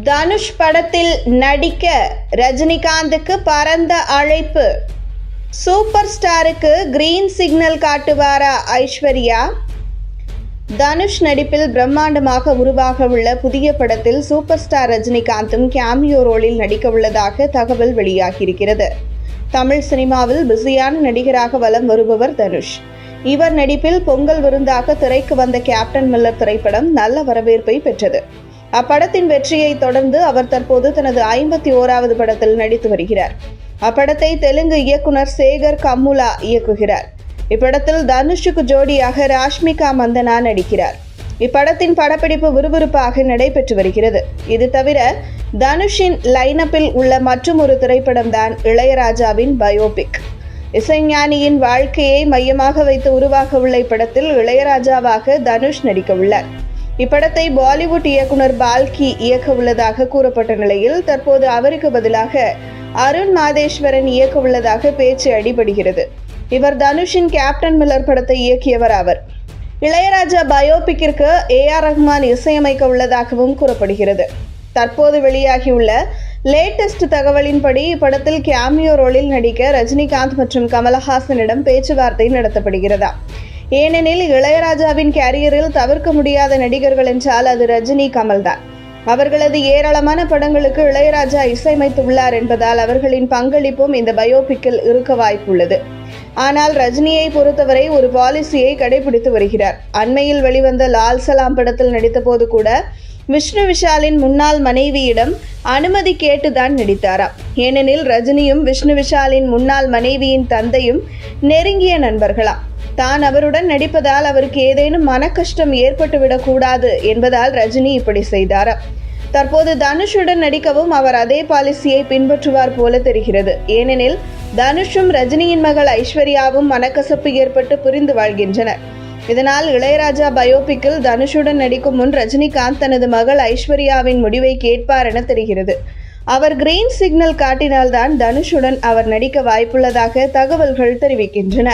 தனுஷ் படத்தில் நடிக்க ரஜினிகாந்துக்கு பரந்த அழைப்பு. சூப்பர் ஸ்டாருக்கு கிரீன் சிக்னல் காட்டுவாரா ஐஸ்வர்யா? தனுஷ் நடிப்பில் பிரம்மாண்டமாக உருவாக உள்ள புதிய படத்தில் சூப்பர் ஸ்டார் ரஜினிகாந்தும் கேமியோ ரோலில் நடிக்க உள்ளதாக தகவல் வெளியாகியிருக்கிறது. தமிழ் சினிமாவில் பிஸியான நடிகராக வலம் வருபவர் தனுஷ். இவர் நடிப்பில் பொங்கல் விருந்தாக திரைக்கு வந்த கேப்டன் மில்லர் திரைப்படம் நல்ல வரவேற்பை பெற்றது. அப்படத்தின் வெற்றியை தொடர்ந்து அவர் தற்போது தனது 51வது படத்தில் நடித்து வருகிறார். அப்படத்தை தெலுங்கு இயக்குனர் சேகர் கம்முலா இயக்குகிறார். இப்படத்தில் தனுஷுக்கு ஜோடியாக ராஷ்மிகா மந்தனா நடிக்கிறார். இப்படத்தின் படப்பிடிப்பு விறுவிறுப்பாக நடைபெற்று வருகிறது. இது தவிர தனுஷின் லைனப்பில் உள்ள மற்றும் ஒரு திரைப்படம் தான் இளையராஜாவின் பயோபிக். இசைஞானியின் வாழ்க்கையை மையமாக வைத்து உருவாக உள்ள இப்படத்தில் இளையராஜாவாக தனுஷ் நடிக்க உள்ளார். இப்படத்தை பாலிவுட் இயக்குனர் பால்கி இயக்க உள்ளதாக கூறப்பட்ட நிலையில் தற்போது அவருக்கு பதிலாக அருண் மாதேஸ்வரன் இயக்க உள்ளதாக பேச்சு அடிபடுகிறது. இவர் தனுஷின் கேப்டன் மில்லர் படத்தை இயக்கியவர் ஆவர். இளையராஜா பயோபிக்கிற்கு AR ரஹ்மான் இசையமைக்க உள்ளதாகவும் கூறப்படுகிறது. தற்போது வெளியாகியுள்ள லேட்டஸ்ட் தகவலின்படி இப்படத்தில் கேமியோ ரோலில் நடிக்க ரஜினிகாந்த் மற்றும் கமலஹாசனிடம் பேச்சுவார்த்தை நடத்தப்படுகிறதா. ஏனெனில் இளையராஜாவின் கேரியரில் தவிர்க்க முடியாத நடிகர்கள் என்றால் அது ரஜினி, கமல் தான். அவர்களது ஏராளமான படங்களுக்கு இளையராஜா இசையமைத்துள்ளார் என்பதால் அவர்களின் பங்களிப்பும் இந்த பயோபிக்கில் இருக்க வாய்ப்புள்ளது. ஆனால் ரஜினியை பொறுத்தவரை ஒரு பாலிசியை கடைபிடித்து வருகிறார். அண்மையில் வெளிவந்த லால் சலாம் படத்தில் நடித்த போது கூட விஷ்ணு விஷாலின் முன்னாள் மனைவியிடம் அனுமதி கேட்டுதான் நடித்தாராம். ஏனெனில் ரஜினியும் விஷ்ணு விஷாலின் முன்னாள் மனைவியின் தந்தையும் நெருங்கிய நண்பர்களாம். தான் அவருடன் நடிப்பதால் அவருக்கு ஏதேனும் மன கஷ்டம் ஏற்பட்டுவிடக் கூடாது என்பதால் ரஜினி இப்படி செய்தாராம். தற்போது தனுஷுடன் நடிக்கவும் அவர் அதே பாலிசியை பின்பற்றுவார் போல தெரிகிறது. ஏனெனில் தனுஷும் ரஜினியின் மகள் ஐஸ்வர்யாவும் மனக்கசப்பு ஏற்பட்டு புரிந்து வாழ்கின்றனர். இதனால் இளையராஜா பயோபிக்கில் தனுஷுடன் நடிக்கும் முன் ரஜினிகாந்த் தனது மகள் ஐஸ்வர்யாவின் முடிவை கேட்பார் என தெரிகிறது. அவர் கிரீன் சிக்னல் காட்டினால்தான் தனுஷுடன் அவர் நடிக்க வாய்ப்புள்ளதாக தகவல்கள் தெரிவிக்கின்றன.